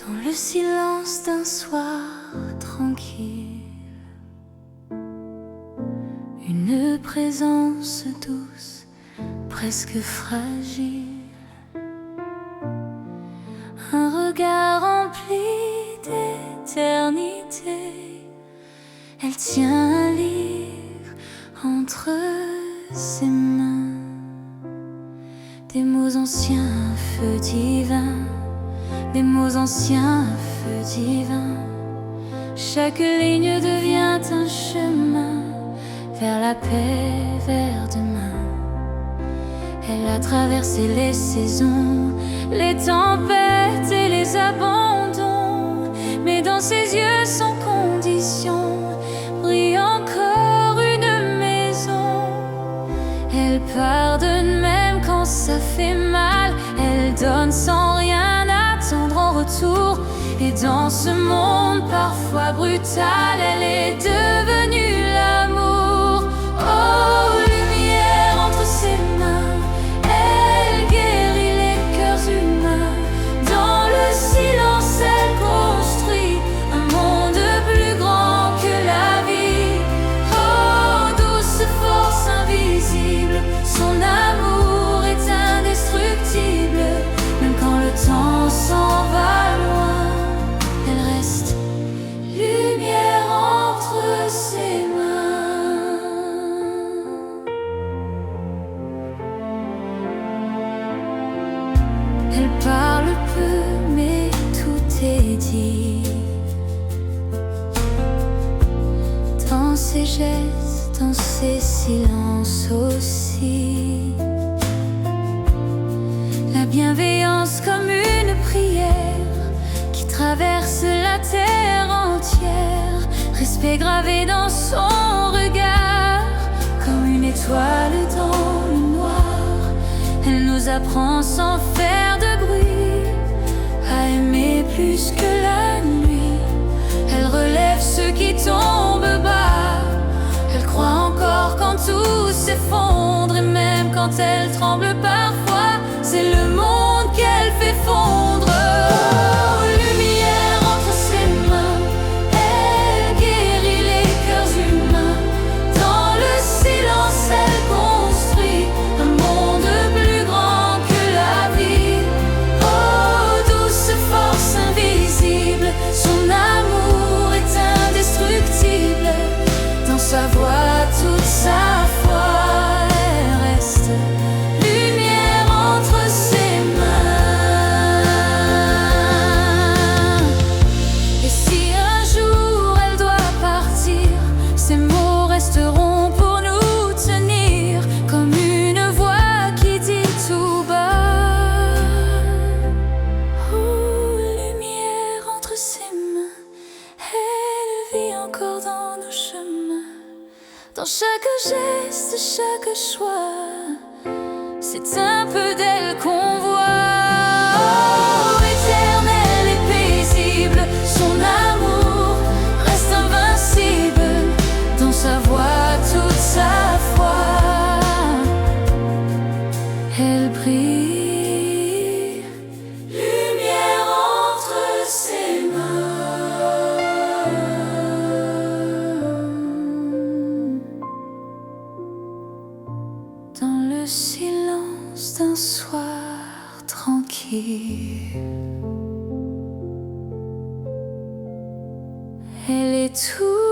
Dans le silence d'un soir tranquille, une présence douce, presque fragile, un regard rempli d'éternité. Elle tient un livre entre ses mains, des mots anciens, un feu divin. Des mots anciens, un feu divin. Chaque ligne devient un chemin vers la paix, vers demain. Elle a traversé les saisons, les tempêtes et les abandons, mais dans ses yeux sans condition brille encore une maison. Elle pardonne même quand ça fait mal, elle donne sans rien attendre en retour. Et dans ce monde parfois brutal, elle est devenue l'amour. Oh, lumière entre ses mains, elle guérit les cœurs humains. Dans le silence, elle construit un monde plus grand que la vie. Oh, douce force invisible, son amour est indestructible. Même quand le temps s'en va loin, elle reste lumière entre ses mains. Elle parle peu, mais tout est dit. Dans ses gestes, dans ses silences aussi. La bienveillance comme une prière qui traverse la terre entière. Respect gravé dans son regard, comme une étoile dans le noir. Elle nous apprend sans faire de bruit à aimer plus que la nuit. Elle relève ceux qui tombent bas. Elle croit encore quand tout s'effondre, et même quand elle tremble parfois, c'est le monde qu'elle fait fondre. Oh, lumière entre ses mains, elle guérit les cœurs humains. Dans le silence, elle construit un monde plus grand que la vie. Oh, douce force invisible, son amour est indestructible. Dans sa voix, toute sa foi, elle reste lumière entre ses mains. Et si un jour elle doit partir, ses mots resteront pour nous tenir, comme une voix qui dit tout bas. Oh, lumière entre ses mains, elle vit encore dans nos chemins. Dans chaque geste, chaque choix, c'est un peu d'elle qu'on voit. Oh, éternelle et paisible, son amour reste invincible. Dans sa voix, toute sa foi, elle brille, lumière entre ses mains. Dans le silence d'un soir tranquille, elle est tout